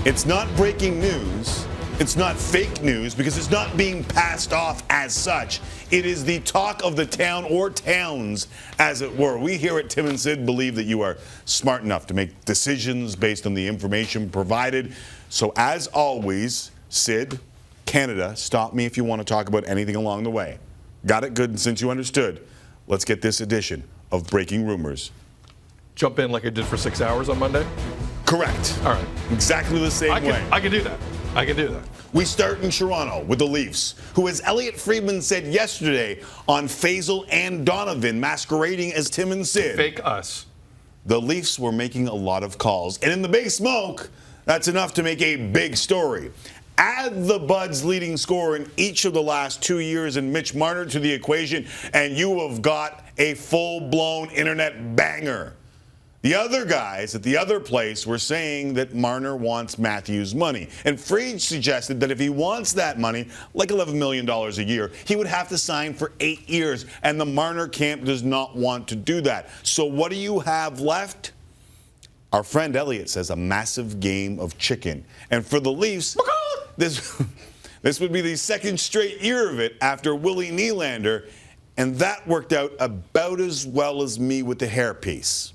It's not breaking news. It's not fake news because it's not being passed off as such. It is the talk of the town or towns, as it were. We here at Tim and Sid believe that you are smart enough to make decisions based on the information provided. So as always, Sid, Canada, stop me if you want to talk about anything along the way. Got it good, and since you understood, let's get this edition of Breaking Rumours. Jump in like I did for 6 hours on Monday? Correct. All right. Exactly the same way. I can do that. I can do that. We start in Toronto with the Leafs, who, as Elliot Friedman said yesterday on Faisal and Donovan, masquerading as Tim and Sid. Fake us. The Leafs were making a lot of calls. And in the big smoke, that's enough to make a big story. Add the Buds' leading scorer in each of the last 2 years and Mitch Marner to the equation, and you have got a full-blown internet banger. The other guys at the other place were saying that Marner wants Matthews' money. And Fried suggested that if he wants that money, like $11 million a year, he would have to sign for 8 years. And the Marner camp does not want to do that. So what do you have left? Our friend Elliot says a massive game of chicken. And for the Leafs, this would be the second straight year of it after Willie Nylander. And that worked out about as well as me with the hairpiece.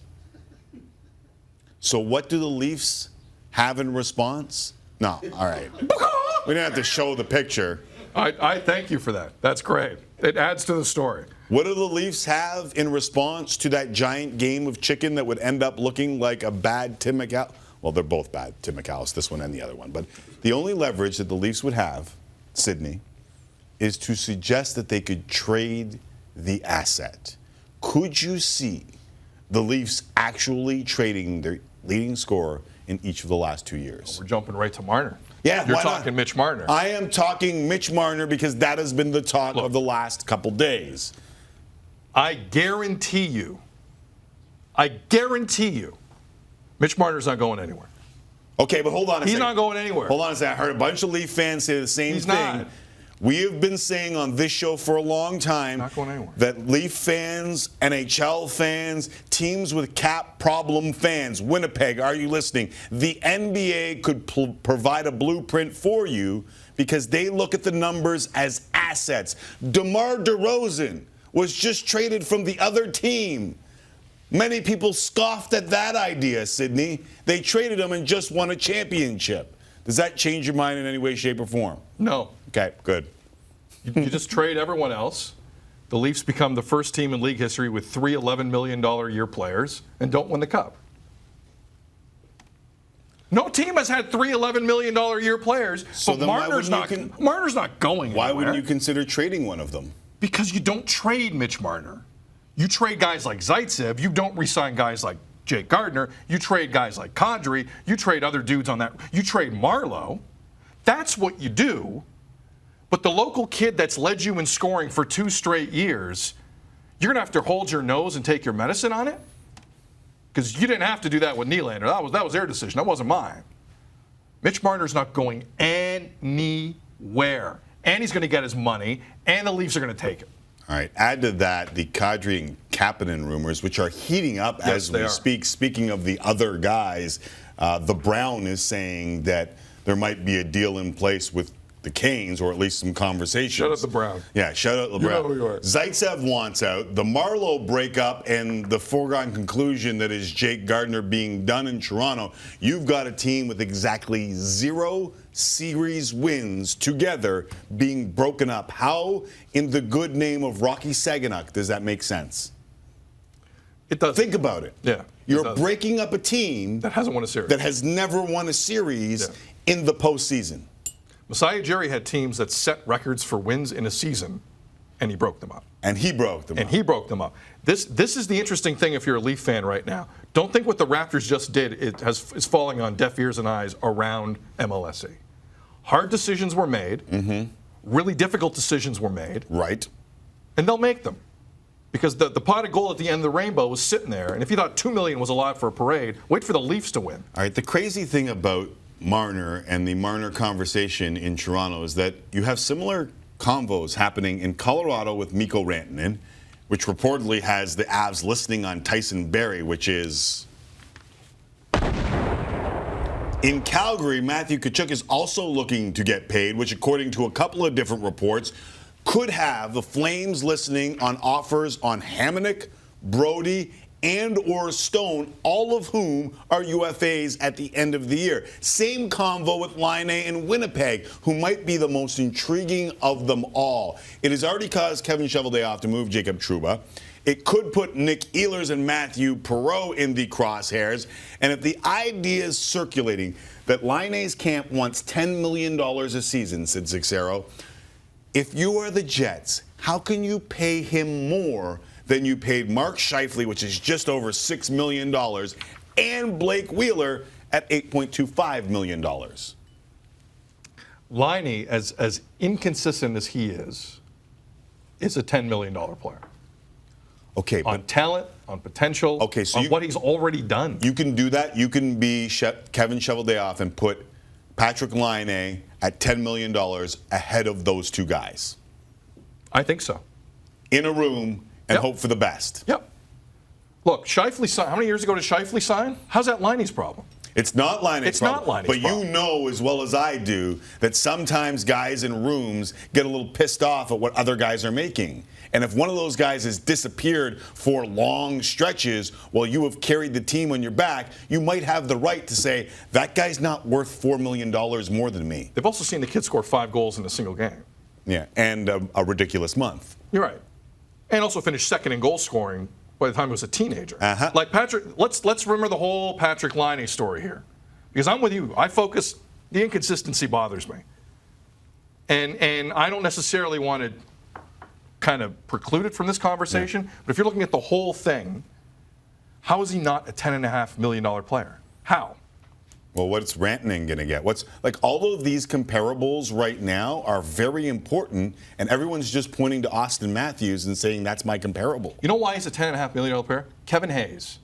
So what do the Leafs have in response? No, all right. We didn't have to show the picture. I thank you for that. That's great. It adds to the story. What do the Leafs have in response to that giant game of chicken that would end up looking like a bad Tim McAllister? Well, they're both bad, Tim McAllister, this one and the other one. But the only leverage that the Leafs would have, Sydney, is to suggest that they could trade the asset. Could you see the Leafs actually trading their leading scorer in each of the last 2 years? We're jumping right to Marner. Yeah, You're talking Mitch Marner. I am talking Mitch Marner because that has been the talk of the last couple days. I guarantee you, Mitch Marner's not going anywhere. Okay, but hold on a second. He's not going anywhere. Hold on a second. I heard a bunch of Leaf fans say the same He's thing. not. We have been saying on this show for a long time that Leaf fans, NHL fans, teams with cap problem fans, Winnipeg, are you listening? The NBA could provide a blueprint for you because they look at the numbers as assets. DeMar DeRozan was just traded from the other team. Many people scoffed at that idea, Sydney. They traded him and just won a championship. Does that change your mind in any way, shape, or form? No. Okay, good. You just trade everyone else. The Leafs become the first team in league history with 3 $11 million a year players and don't win the cup. No team has had 3 $11 million a year players, so but Marner's not going anywhere. Why wouldn't you consider trading one of them? Because you don't trade Mitch Marner. You trade guys like Zaitsev. You don't re-sign guys like Jake Gardner. You trade guys like Kadri. You trade other dudes on that. You trade Marleau. That's what you do. But the local kid that's led you in scoring for 2 straight years, you're going to have to hold your nose and take your medicine on it? Because you didn't have to do that with Nylander. That was their decision. That wasn't mine. Mitch Marner's not going anywhere. And he's going to get his money, and the Leafs are going to take it. All right. Add to that the Kadri and Kapanen rumors, which are heating up as we speak. Speaking of the other guys, the Brown is saying that there might be a deal in place with the Canes, or at least some conversations. Shut out the Brown. Yeah, shut out the Brown. You know who you are. Zaitsev wants out. The Marleau breakup and the foregone conclusion that is Jake Gardner being done in Toronto. You've got a team with exactly 0 series wins together being broken up. How, in the good name of Rocky Saganuk, does that make sense? It does. Think about it. Yeah. You're breaking up a team that hasn't won a series. That has never won a series in the postseason. Masai Ujiri had teams that set records for wins in a season, and he broke them up. This is the interesting thing if you're a Leaf fan right now. Don't think what the Raptors just did is falling on deaf ears and eyes around MLSE. Hard decisions were made. Mm-hmm. Really difficult decisions were made. Right. And they'll make them. Because the pot of gold at the end of the rainbow was sitting there. And if you thought $2 million was a lot for a parade, wait for the Leafs to win. All right, the crazy thing about Marner and the Marner conversation in Toronto is that you have similar convos happening in Colorado with Mikko Rantanen, which reportedly has the Avs listening on Tyson Barrie, which is In Calgary, Matthew Tkachuk is also looking to get paid, which, according to a couple of different reports, could have the Flames listening on offers on Hamonic, Brody, and or Stone, all of whom are UFAs at the end of the year. Same convo with Laine in Winnipeg, who might be the most intriguing of them all. It has already caused Kevin Cheveldayoff to move Jacob Trouba. It could put Nick Ehlers and Matthew Perreault in the crosshairs. And if the idea is circulating that Laine's camp wants $10 million a season, Sid Cicero, if you are the Jets, how can you pay him more than you paid Mark Scheifele, which is just over $6 million, and Blake Wheeler at $8.25 million? Laine, as inconsistent as he is a $10 million player. Okay, on but talent, on potential, okay, so on what he's already done. You can do that. You can be Kevin Cheveldayoff and put Patrik Laine at $10 million ahead of those two guys. I think so. In a room and hope for the best. Yep. Look, Scheifele signed. How many years ago did Scheifele sign? How's that Laine's problem? It's not Laine's problem. It's not Laine's problem. problem. But you know as well as I do that sometimes guys in rooms get a little pissed off at what other guys are making. And if one of those guys has disappeared for long stretches while you have carried the team on your back, you might have the right to say, that guy's not worth $4 million more than me. They've also seen the kid score 5 goals in a single game. Yeah, and a ridiculous month. You're right. And also finished second in goal scoring by the time he was a teenager. Uh-huh. Like Patrick, let's remember the whole Patrik Laine story here. Because I'm with you. The inconsistency bothers me. And I don't necessarily want to kind of preclude it from this conversation, but if you're looking at the whole thing, how is he not a $10.5 million player? How? Well, what's Rantanen going to get? All of these comparables right now are very important, and everyone's just pointing to Auston Matthews and saying that's my comparable. You know why he's a $10.5 million player? Kevin Hayes.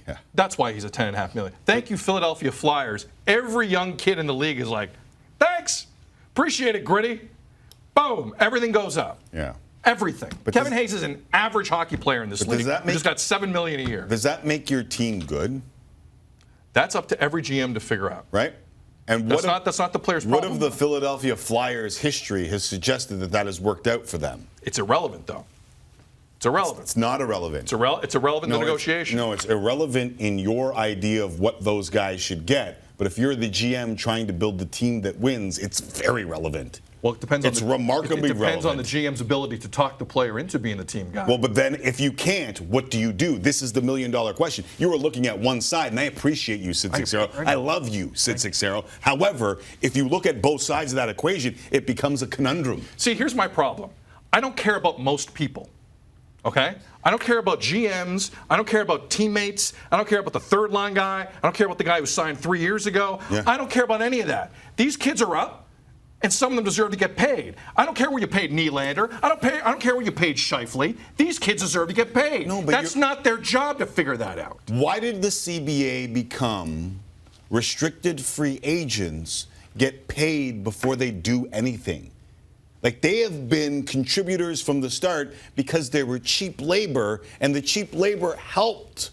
Yeah. That's why he's a $10.5 million. Thank you, Philadelphia Flyers. Every young kid in the league is like, thanks, appreciate it, Gritty. Boom, everything goes up. Yeah. Everything. But Kevin Hayes is an average hockey player in this league. He's got $7 million a year. Does that make your team good? That's up to every GM to figure out. Right? And that's not the player's problem. What of the Philadelphia Flyers' history has suggested that has worked out for them? It's irrelevant, though. It's irrelevant. It's not irrelevant. It's irrelevant to negotiation. It's irrelevant in your idea of what those guys should get. But if you're the GM trying to build the team that wins, it's very relevant. Well, it depends. It's remarkably relevant. It depends on the GM's ability to talk the player into being the team guy. Well, but then if you can't, what do you do? This is the million-dollar question. You were looking at one side, and I appreciate you, Sid Cicero. I love you, Sid Cicero. However, if you look at both sides of that equation, it becomes a conundrum. See, here's my problem. I don't care about most people. Okay? I don't care about GMs. I don't care about teammates. I don't care about the third line guy. I don't care about the guy who signed 3 years ago. Yeah. I don't care about any of that. These kids are up. And some of them deserve to get paid. I don't care where you paid Nylander. I don't care where you paid Scheifele. These kids deserve to get paid. No, but that's not their job to figure that out. Why did the CBA become restricted free agents get paid before they do anything? They have been contributors from the start because they were cheap labor, and the cheap labor helped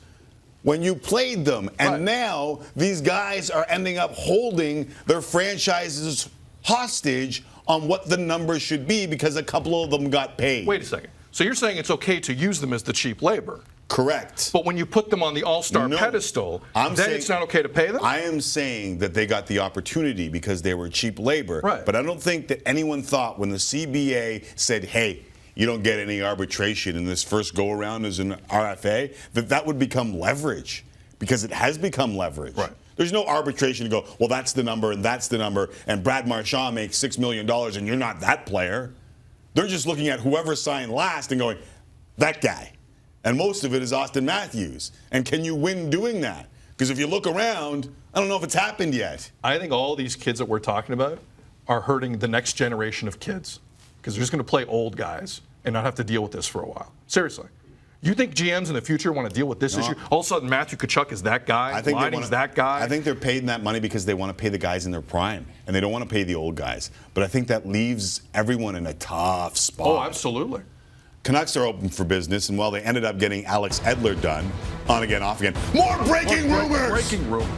when you played them. And now these guys are ending up holding their franchises hostage on what the numbers should be because a couple of them got paid. Wait a second. So you're saying it's okay to use them as the cheap labor? Correct. But when you put them on the all-star pedestal, it's not okay to pay them? I am saying that they got the opportunity because they were cheap labor. Right. But I don't think that anyone thought when the CBA said, hey, you don't get any arbitration in this first go-around as an RFA, that would become leverage because it has become leverage. Right. There's no arbitration to go, well, that's the number and that's the number, and Brad Marchand makes $6 million and you're not that player. They're just looking at whoever signed last and going, that guy. And most of it is Auston Matthews. And can you win doing that? Because if you look around, I don't know if it's happened yet. I think all these kids that we're talking about are hurting the next generation of kids because they're just going to play old guys and not have to deal with this for a while. Seriously. You think GMs in the future want to deal with this issue? All of a sudden, Matthew Tkachuk is that guy. Lining's that guy. I think they're paid that money because they want to pay the guys in their prime, and they don't want to pay the old guys. But I think that leaves everyone in a tough spot. Oh, absolutely. Canucks are open for business, and while they ended up getting Alex Edler done, on again, off again. More breaking rumors! Breaking rumor.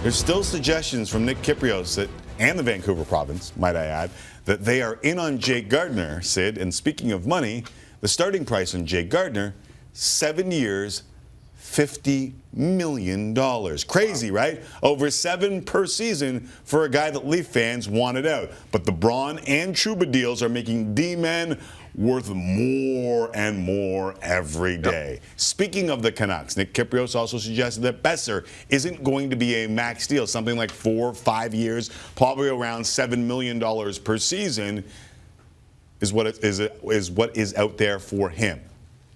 There's still suggestions from Nick Kyprios and the Vancouver province, might I add, that they are in on Jake Gardner, Sid. And speaking of money, the starting price on Jake Gardner, 7 years, $50 million. Crazy, right? Over 7 per season for a guy that Leaf fans wanted out. But the Braun and Trouba deals are making D-men worth more and more every day. Yep. Speaking of the Canucks, Nick Kyprios also suggested that Besser isn't going to be a max deal, something like 4 or 5 years, probably around $7 million per season is what is out there for him.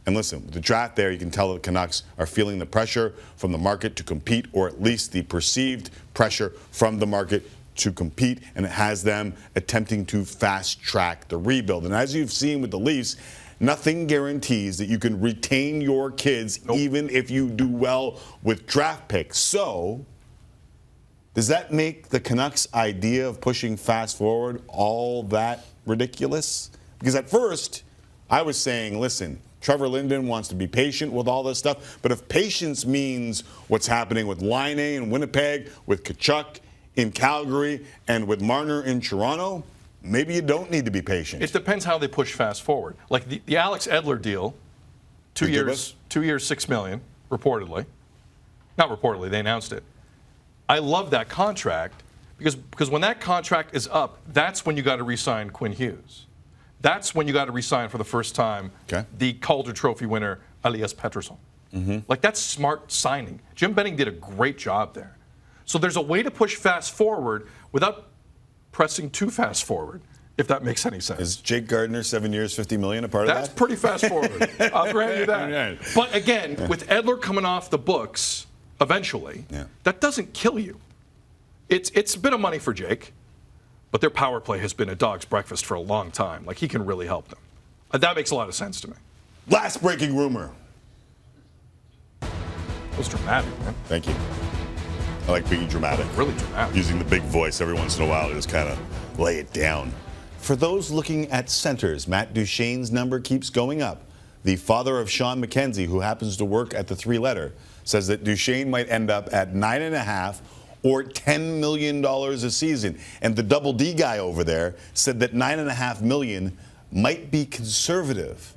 And listen, with the draft there, you can tell the Canucks are feeling the pressure from the market to compete, or at least the perceived pressure from the market to compete, and it has them attempting to fast-track the rebuild. And as you've seen with the Leafs, nothing guarantees that you can retain your kids even if you do well with draft picks. So, does that make the Canucks' idea of pushing fast forward all that ridiculous? Because at first, I was saying, listen, Trevor Linden wants to be patient with all this stuff, but if patience means what's happening with Laine in Winnipeg, with Tkachuk in Calgary, and with Marner in Toronto, maybe you don't need to be patient. It depends how they push fast forward. Like the Alex Edler deal, 2 years, $6 million, reportedly. Not reportedly, they announced it. I love that contract because when that contract is up, that's when you got to re-sign Quinn Hughes. That's when you got to re-sign for the first time the Calder Trophy winner, Elias Pettersson. Like, that's smart signing. Jim Benning did a great job there. So there's a way to push fast forward without pressing too fast forward, if that makes any sense. Is Jake Gardner, 7 years, $50 million, a part of that? That's pretty fast forward. I'll grant you that. Right. But again, with Edler coming off the books eventually, that doesn't kill you. It's a bit of money for Jake. But their power play has been a dog's breakfast for a long time. Like, he can really help them. That makes a lot of sense to me. Last breaking rumor. That was dramatic, man. Thank you. I like being dramatic. Really dramatic. Using the big voice every once in a while to just kind of lay it down. For those looking at centers, Matt Duchene's number keeps going up. The father of Sean McKenzie, who happens to work at the 3-letter, says that Duchene might end up at 9.5 or $10 million a season. And the double D guy over there said that $9.5 million might be conservative.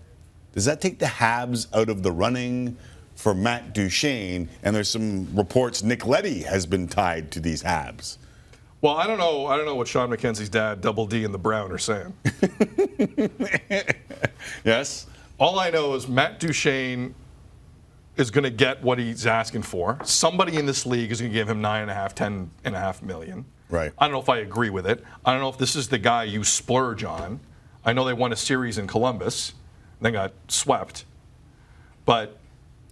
Does that take the Habs out of the running for Matt Duchene? And there's some reports Nick Leddy has been tied to these Habs. Well, I don't know what Sean McKenzie's dad, Double D, and the Brown are saying. Yes? All I know is Matt Duchene is going to get what he's asking for. Somebody in this league is going to give him $10.5 million. Right. I don't know if I agree with it. I don't know if this is the guy you splurge on. I know they won a series in Columbus, and then got swept. But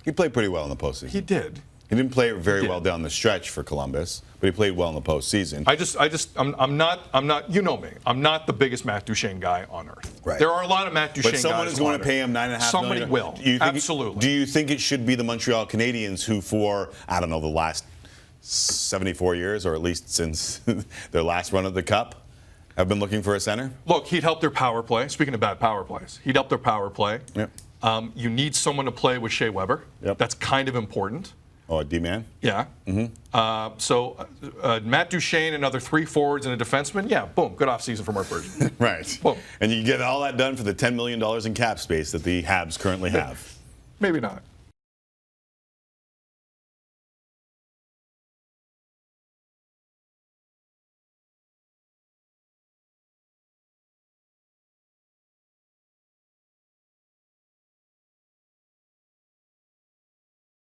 he played pretty well in the postseason. He did. He didn't play very well down the stretch for Columbus, but he played well in the postseason. I'm not. You know me. I'm not the biggest Matt Duchene guy on earth. Right. There are a lot of Matt Duchene guys. But someone is going to pay him $9.5 million. Somebody will. Absolutely. Do you think it should be the Montreal Canadiens who, for I don't know, the last 74 years, or at least since their last run of the Cup, have been looking for a center? Look, he'd help their power play. Speaking of bad power plays, he'd help their power play. Yep. You need someone to play with Shea Weber. Yep. That's kind of important. Oh, a D-man? Yeah. So Matt Duchene, another 3 forwards and a defenseman. Yeah, boom, good offseason for Mark Bergevin. Right. Boom. And you get all that done for the $10 million in cap space that the Habs currently have. Maybe not.